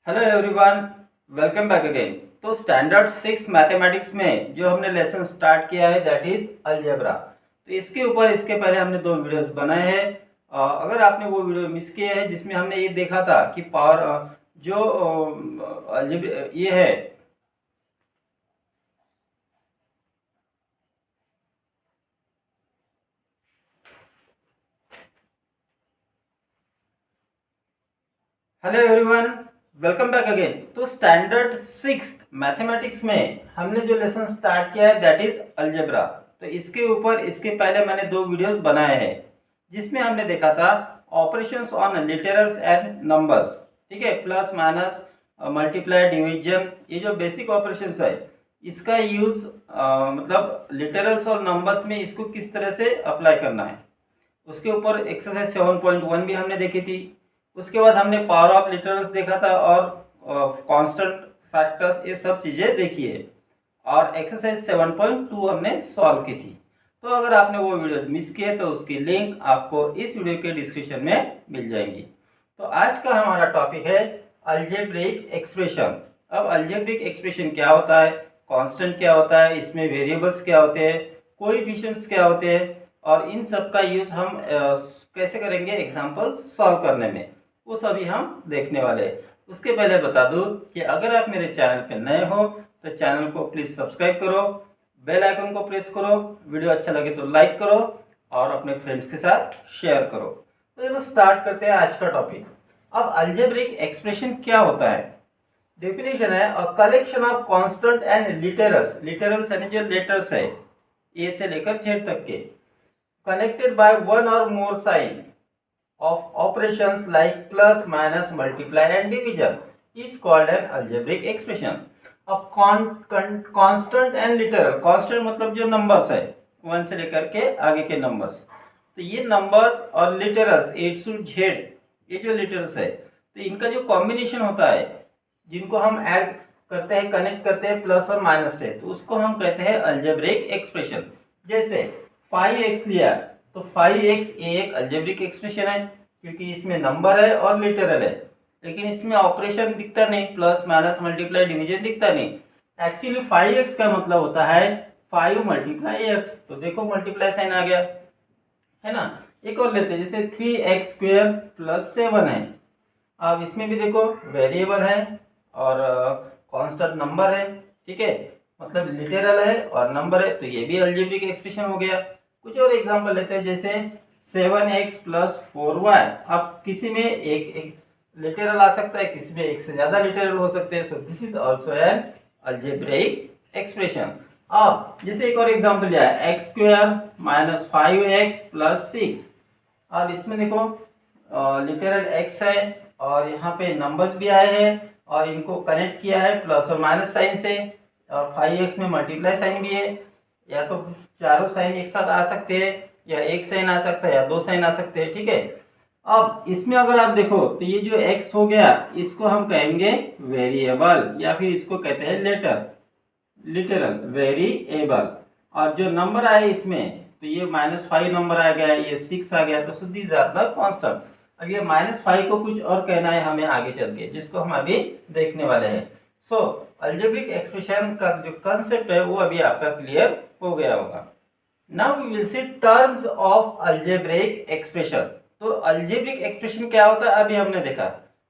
Hello everyone, welcome back again. तो standard 6 mathematics में जो हमने लेसन स्टार्ट किया है दैट इज अलजेब्रा। तो इसके ऊपर इसके पहले हमने 2 वीडियोस बनाए हैं। अगर आपने वो वीडियो मिस किए हैं जिसमें हमने ये देखा था कि पावर जो अलजेब्रा ये है। Hello everyone, welcome back again. तो स्टैंडर्ड 6 मैथमेटिक्स में हमने जो लेसन स्टार्ट किया है दैट इज अलजेब्रा। तो इसके ऊपर इसके पहले मैंने 2 वीडियोस बनाए हैं जिसमें हमने देखा था operations on literals and numbers. ठीक है, प्लस माइनस मल्टीप्लाई डिवीजन, ये जो बेसिक ऑपरेशंस है इसका यूज मतलब लिटरल्स और नंबर्स में इसको किस तरह से अप्लाई करना है उसके ऊपर एक्सरसाइज 7.1 भी हमने देखी थी। उसके बाद हमने पावर ऑफ लिटरल्स देखा था और कांस्टेंट फैक्टर्स, ये सब चीज़ें देखी है और एक्सरसाइज 7.2 हमने सॉल्व की थी। तो अगर आपने वो वीडियो मिस किए तो उसकी लिंक आपको इस वीडियो के डिस्क्रिप्शन में मिल जाएंगी। तो आज का हमारा टॉपिक है अलजेब्रिक एक्सप्रेशन। अब अलजेब्रिक एक्सप्रेशन क्या होता है, कांस्टेंट क्या होता है, इसमें वेरिएबल्स क्या होते हैं, कोएफिशिएंट्स क्या होते हैं और इन सब का यूज हम कैसे करेंगे एग्जाम्पल सॉल्व करने में, वो सभी हम देखने वाले हैं। उसके पहले बता दूं कि अगर आप मेरे चैनल पर नए हो तो चैनल को प्लीज़ सब्सक्राइब करो, बेल आइकन को प्रेस करो, वीडियो अच्छा लगे तो लाइक करो और अपने फ्रेंड्स के साथ शेयर करो। तो चलो स्टार्ट करते हैं आज का टॉपिक। अब अलजेब्रिक एक्सप्रेशन क्या होता है? डेफिनेशन है a collection of constant and literals, literals यानी जो लेटर्स है ए से लेकर जेड तक के, connected by one or more sign of operations like plus, minus, multiply and division is called an algebraic expression. अब constant and literal, constant मतलब जो नंबर्स है 1 से लेकर के आगे के नंबर्स, तो ये नंबर्स और लिटरल्स ए टू जेड, ये जो लिटरल्स है तो इनका जो कॉम्बिनेशन होता है जिनको हम ऐड करते हैं, कनेक्ट करते हैं प्लस और माइनस से, तो उसको हम कहते हैं अलजेब्रिक एक्सप्रेशन। जैसे 5x लिया तो 5x एक अलजेब्रिक एक्सप्रेशन है क्योंकि इसमें नंबर है और लिटरल है, लेकिन इसमें ऑपरेशन दिखता नहीं, प्लस माइनस मल्टीप्लाई डिवीजन दिखता नहीं। एक्चुअली 5x का मतलब होता है 5 मल्टीप्लाई x, तो देखो मल्टीप्लाई साइन आ गया है ना। एक और लेते हैं जैसे 3x स्क्वायर प्लस 7 है। अब इसमें भी देखो वेरिएबल है और कांस्टेंट नंबर है, ठीक है, मतलब लिटरल है और नंबर है, तो ये भी अलजेब्रिक एक्सप्रेशन हो गया। कुछ और एग्जांपल लेते हैं जैसे 7x प्लस 4y। अब किसी में एक लिटरल आ सकता है, किसी में एक से ज्यादा लिटरल हो सकते हैं, so this is also an algebraic expression. अब जैसे एक और एग्जांपल लिया है x square minus 5x plus 6। अब इसमें देखो लिटरल x है और यहाँ पे नंबर्स भी आए हैं और इनको कनेक्ट किया है प्लस और माइनस साइन से, और 5x में मल्टीप्लाई साइन भी है, या तो चारों साइन एक साथ आ सकते हैं या एक साइन आ सकता है या 2 साइन आ सकते हैं, ठीक है। अब इसमें अगर आप देखो तो ये जो x हो गया इसको हम कहेंगे वेरिएबल या फिर इसको कहते हैं लिटरल वेरिएबल, और जो नंबर आए इसमें तो ये -5 नंबर आ गया, ये 6 आ गया, तो दीज आर द कांस्टेंट। अब ये -5 को कुछ और कहना है हमें आगे चल के, जिसको हम अभी देखने वाले हैं। सो अलजेब्रिक एक्सप्रेशन का जो कंसेप्ट है वो अभी आपका क्लियर हो गया होगा। Now we will see terms of algebraic expression. तो अलजेब्रिक एक्सप्रेशन क्या होता है अभी हमने देखा,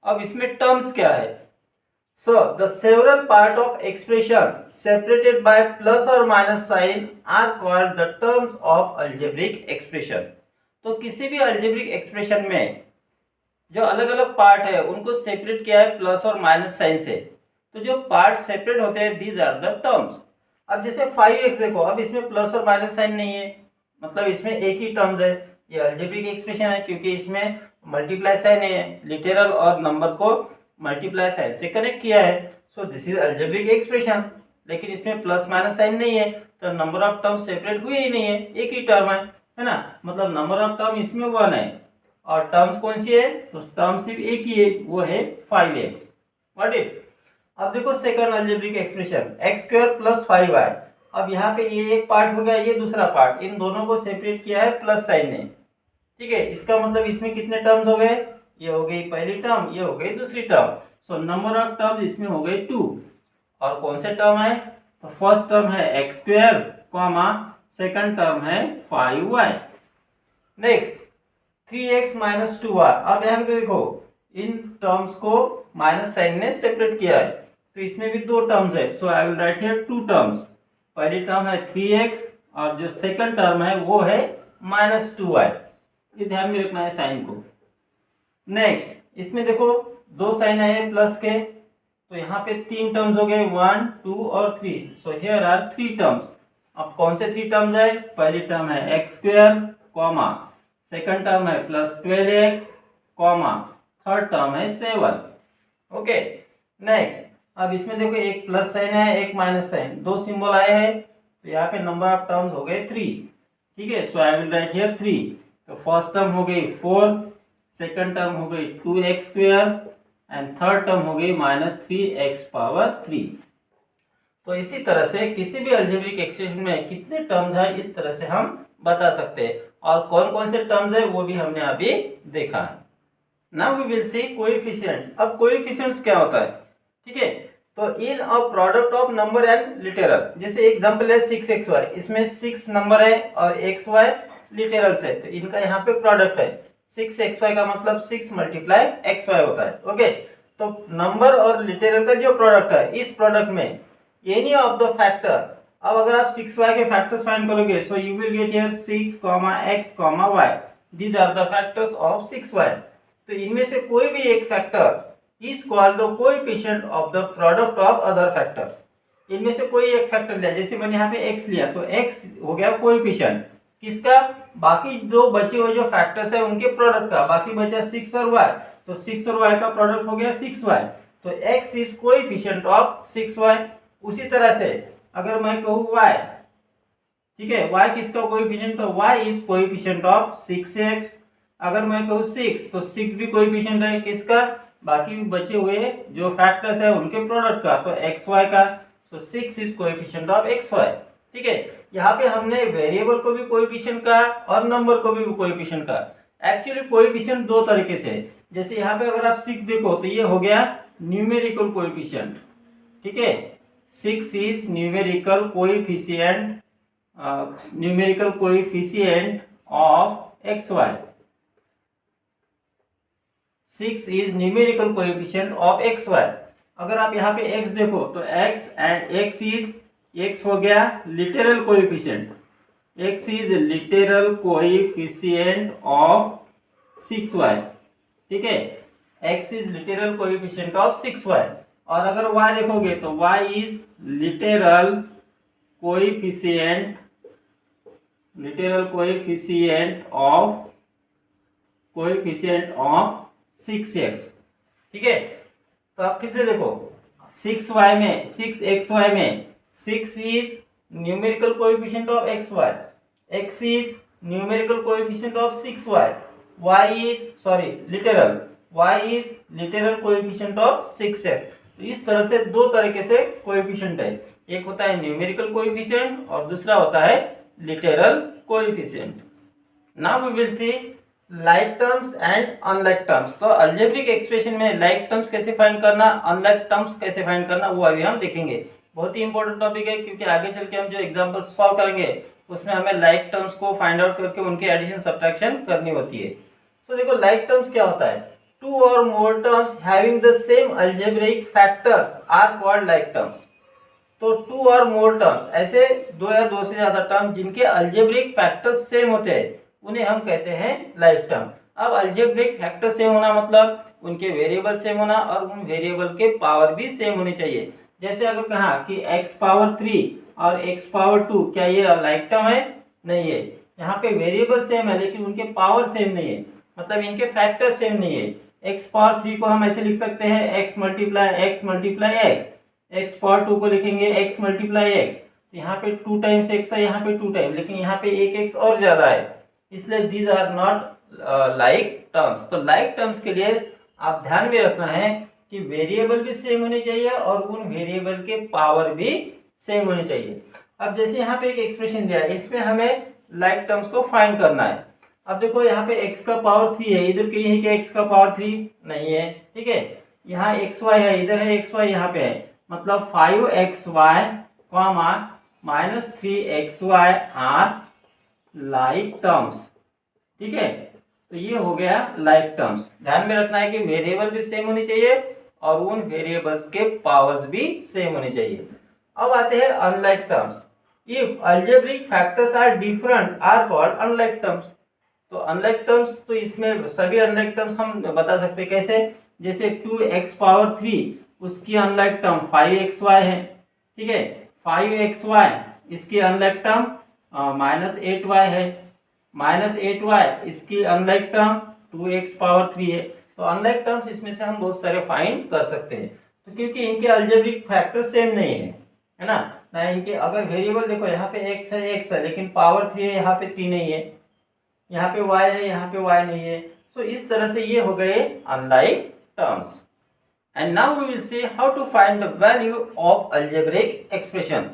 अब इसमें टर्म्स क्या है। So the several part of expression separated by plus और minus sign are called the terms of algebraic expression. तो किसी भी अलजेब्रिक एक्सप्रेशन में जो अलग अलग पार्ट है उनको सेपरेट किया है प्लस और माइनस साइन से, तो जो पार्ट सेपरेट होते हैं दीज आर द टर्म्स। अब जैसे 5x देखो, अब इसमें प्लस और माइनस साइन नहीं है, मतलब इसमें एक ही टर्म्स है, ये अलजेब्रिक एक्सप्रेशन है क्योंकि इसमें मल्टीप्लाई साइन है, लिटरल और नंबर को मल्टीप्लाई साइन से कनेक्ट किया है, so this is algebraic expression. लेकिन इसमें प्लस माइनस साइन नहीं है तो नंबर ऑफ टर्म सेपरेट हुए ही नहीं है, एक ही टर्म है ना, मतलब नंबर ऑफ टर्म इसमें 1 है और टर्म्स कौन सी है, तो टर्म सिर्फ एक ही है, वो है 5x। What it. अब देखो second algebraic expression x square plus 5y। अब यहाँ पे ये एक पार्ट हो गया, ये दूसरा पार्ट, इन दोनों को सेपरेट किया है प्लस साइन ने, ठीक है। इसका मतलब इसमें कितने टर्म्स हो गए, ये हो गई पहली टर्म, ये हो गई दूसरी term, so number of terms इसमें हो गए 2। और कौन से टर्म है? तो फर्स्ट टर्म है x square comma second term है 5y। Next 3x minus 2y। अब ध्यान से देखो, इन टर्म्स को माइनस साइन ने सेपरेट किया है, तो इसमें भी दो टर्म्स है। So I will write here two terms. पहली टर्म है 3x और जो सेकंड टर्म है वो है माइनस 2y। ये ध्यान में रखना है साइन को। नेक्स्ट इसमें देखो दो साइन आए प्लस के, तो यहाँ पे तीन टर्म्स हो गए 1 2 और 3। So here are 3 terms. अब कौन से 3 टर्म्स है? पहली टर्म है x square comma second term है plus 12x comma third term है 7। ओके। नेक्स्ट अब इसमें देखो एक प्लस साइन है एक माइनस साइन, दो सिंबल आए हैं, तो यहाँ पे नंबर ऑफ टर्म्स हो गए 3। ठीक है, so I will write here 3। तो फर्स्ट टर्म हो गई 4, सेकंड टर्म हो गई 2x square and third term हो गई माइनस 3x पावर 3। तो इसी तरह से किसी भी अलजेब्रिक एक्सप्रेशन में कितने टर्म्स है इस तरह से हम बता सकते हैं, और कौन कौन से टर्म्स है वो भी हमने अभी देखा है। Now we will see coefficient. अब कोएफिशिएंट्स क्या होता है? ठीक है, तो in a product of number and literal, जैसे एग्जांपल है 6xy, इसमें 6 नंबर है और xy लिटरल्स है, तो इनका यहाँ पे प्रोडक्ट है। 6xy का मतलब 6 मल्टीप्लाई xy होता है। ओके, तो नंबर और लिटरल का जो प्रोडक्ट है, इस प्रोडक्ट में एनी ऑफ द फैक्टर, अब अगर आप 6y के फैक्टर्स फाइंड करोगे, so you will get here 6, x, y, these are the factors of 6y। तो इनमें से कोई भी एक factor is called the coefficient of the product of other factor. इनमें से कोई एक फैक्टर लिया, जैसे मैंने यहाँ पे x लिया, तो x हो गया कोएफिशिएंट किसका? बाकी दो बचे हुए जो फैक्टर्स है उनके प्रोडक्ट का। बाकी बचा 6 और y, तो 6 और y का प्रोडक्ट हो गया 6y, तो x is coefficient of 6y। उसी तरह से अगर मैं कहूँ y, ठीक है, y किसका कोएफिशिएंट? तो y is coefficient of 6x। अगर मैं कहूँ 6, तो 6 भी कोएफिशिएंट है किसका? बाकी बचे हुए जो फैक्टर्स है उनके प्रोडक्ट का, तो xy का, तो 6 इज कोएफिशिएंट ऑफ xy। ठीक है, यहाँ पे हमने वेरिएबल को भी कोएफिशिएंट का और नंबर को भी कोएफिशिएंट का। एक्चुअली कोएफिशिएंट दो तरीके से, जैसे यहाँ पे अगर आप 6 देखो तो ये हो गया न्यूमेरिकल कोएफिशिएंट। ठीक है, 6 is numerical coefficient of xy। 6 is numerical coefficient of xy। अगर आप यहाँ पे x देखो तो x हो गया literal coefficient, x is literal coefficient of 6y। ठीक है, x is literal coefficient of 6y। और अगर y देखोगे तो y is literal coefficient of 6x। ठीक है, तो आप फिर से देखो 6xy में 6 is numerical coefficient of xy, x is numerical coefficient of 6y, y is literal coefficient of 6x। तो इस तरह से दो तरीके से कोएफिशिएंट है, एक होता है न्यूमेरिकल कोएफिशिएंट और दूसरा होता है literal coefficient. Now we will see like terms and unlike terms. तो अलजेब्रिक एक्सप्रेशन में लाइक टर्म्स कैसे फाइंड करना, अनलाइक टर्म्स कैसे फाइंड करना, वो अभी हम देखेंगे। बहुत ही इंपॉर्टेंट टॉपिक है, क्योंकि आगे चल के हम जो एग्जांपल सॉल्व करेंगे उसमें हमें लाइक टर्म्स को फाइंड आउट करके उनके एडिशन सब्ट्रैक्शन करनी होती है। तो देखो लाइक टर्म्स क्या होता है? टू और more terms having the same algebraic factors are called like terms. तो टू और मोर टर्म्स, ऐसे दो या दो से ज्यादा टर्म जिनके अलजेब्रिक फैक्टर्स सेम होते हैं, उन्हें हम कहते हैं लाइक टर्म। अब अलजेब्रिक फैक्टर सेम होना मतलब उनके वेरिएबल सेम होना और उन वेरिएबल के पावर भी सेम होने चाहिए। जैसे अगर कहा कि x पावर 3 और x पावर 2, क्या ये लाइक टर्म है? नहीं है। यहाँ पे वेरिएबल सेम है लेकिन उनके पावर सेम नहीं है, मतलब इनके फैक्टर सेम नहीं है। x पावर 3 को हम ऐसे लिख सकते हैं x multiply x, x power 2 को लिखेंगे x मल्टीप्लाई x। तो यहाँ पे 2 टाइम्स x है, यहाँ पे 2 टाइम, लेकिन यहाँ पे एक x और ज्यादा है, इसलिए these are not like terms. तो लाइक टर्म्स के लिए आप ध्यान में रखना है कि वेरिएबल भी सेम होने चाहिए और उन वेरिएबल के पावर भी सेम होने चाहिए। अब जैसे यहाँ पे एक एक्सप्रेशन दिया है, इसमें हमें लाइक टर्म्स को फाइंड करना है। अब देखो यहाँ पे x का पावर 3 है, इधर कहीं है कि x का पावर 3 नहीं है। ठीक है, यहाँ एक्स वाई है, इधर है एक्स वाई, यहाँ पे है, मतलब 5xy comma -3xy are like terms. ठीक है, तो ये हो गया लाइक टर्म्स। ध्यान में रखना है कि वेरिएबल भी सेम होनी चाहिए और उन वेरिएबल्स के पावर्स भी सेम होने चाहिए। अब आते हैं unlike terms. If algebraic factors are different are called unlike terms. तो अनलाइक टर्म्स, तो इसमें सभी अनलाइक टर्म्स हम बता सकते हैं कैसे, जैसे 2x⁻3 उसकी अनलाइक टर्म 5xy है। ठीक है, 5xy इसकी अनलाइक टर्म -8y है, -8y इसकी अनलाइक टर्म 2x⁻3 है। तो अनलाइक टर्म्स इसमें से हम बहुत सारे फाइंड कर सकते हैं, तो क्योंकि इनके अलजेब्रिक फैक्टर सेम नहीं है ना, ना इनके, अगर वेरिएबल देखो यहाँ पे x है लेकिन पावर 3 है, यहाँ पे 3 नहीं है, यहाँ पे y है, यहाँ पे y नहीं है। सो इस तरह से ये हो गए unlike terms. And now we will see how to find the value of algebraic expression.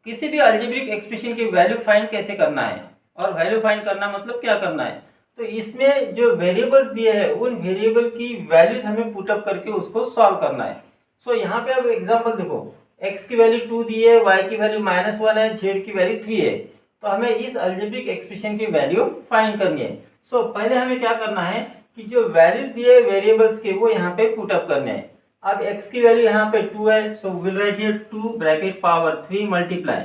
किसी भी अलजेब्रिक एक्सप्रेशन की वैल्यू फाइंड कैसे करना है, और वैल्यू फाइंड करना मतलब क्या करना है, तो इसमें जो वेरिएबल्स दिए हैं उन वेरिएबल की वैल्यूज हमें पुटअप करके उसको सॉल्व करना है। सो यहाँ पे अब एग्जांपल देखो, x की वैल्यू 2 दी है, y की वैल्यू -1 है, z की वैल्यू 3 है, तो हमें इस अलजेब्रिक एक्सप्रेशन की वैल्यू फाइंड करनी है। सो पहले हमें क्या करना है कि जो वैल्यूज दिए वेरिएबल्स के वो यहाँ पे पुटअप करने हैं। अब x की वैल्यू यहाँ पे 2 है, so will write here 2 bracket power 3 multiply,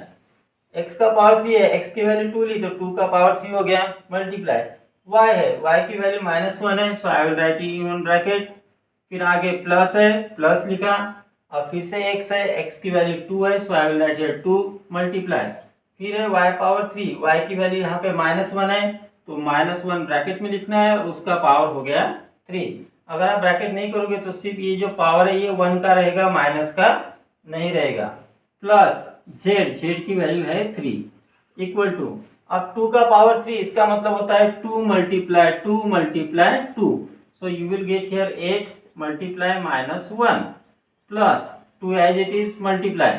x का पावर 3 है, x की वैल्यू 2 ली तो 2 का पावर 3 हो गया मल्टीप्लाई, y है, y की वैल्यू -1 है, so I will write in bracket, फिर आगे प्लस है, प्लस लिखा, अब फिर से x है, x की वैल्यू 2 है, so I will write here 2 multiply, फिर है y पावर 3, y की वैल्यू यहाँ पे -1 है, तो -1 ब्रैकेट में लिखना है और उसका पावर हो गया 3। अगर आप ब्रैकेट नहीं करोगे तो सिर्फ ये जो पावर है ये 1 का रहेगा, माइनस का नहीं रहेगा, प्लस z की वैल्यू है 3 इक्वल टू, अब 2 का पावर 3 इसका मतलब होता है 2 multiply 2, so you will get here 8 multiply -1 plus 2 as it is multiply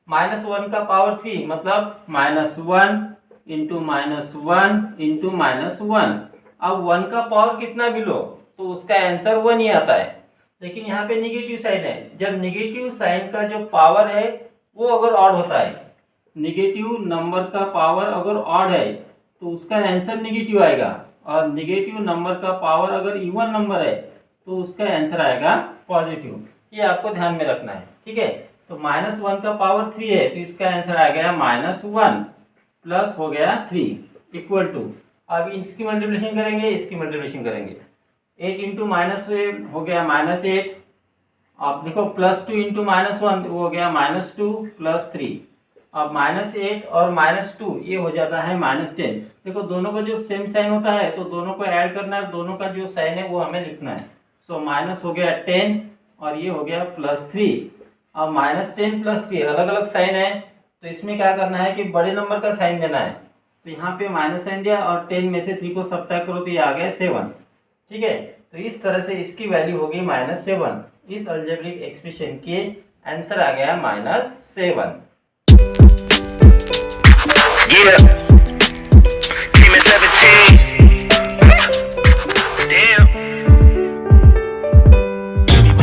-1 का पावर 3 मतलब -1 इंटू -1 इंटू -1। अब 1 का पावर कितना भी लो तो उसका आंसर 1 ही आता है, लेकिन यहाँ पे निगेटिव साइन है। जब निगेटिव साइन का जो पावर है वो अगर ऑड होता है, निगेटिव नंबर का पावर अगर ऑड है तो उसका आंसर निगेटिव आएगा, और निगेटिव नंबर का पावर अगर इवन नंबर है तो उसका आंसर आएगा पॉजिटिव। ये आपको ध्यान में रखना है। ठीक है, तो -1 का पावर 3 है तो इसका आंसर आ गया -1 प्लस हो गया 3 इक्वल टू, अब इसकी मल्टीप्लिकेशन करेंगे, इसकी मल्टीप्लिकेशन करेंगे, 8 इंटू -8 हो गया -8, अब देखो +2 इंटू -1 हो गया -2 प्लस 3, अब -8 और -2 ये हो जाता है -10। देखो दोनों का जो सेम साइन होता है तो दोनों को ऐड करना है, दोनों का जो साइन है वो हमें लिखना है। सो माइनस हो गया 10 और ये हो गया +3। अब -10 + 3 अलग अलग साइन है, तो इसमें क्या करना है कि बड़े नंबर का साइन देना है, तो यहाँ पे माइनस साइन दिया और 10 में से 3 को सब्ट्रैक्ट करो तो ये आ गया 7। ठीक है, तो इस तरह से इसकी वैल्यू होगी -7। इस अलजेब्रिक एक्सप्रेशन के आंसर आ गया -7।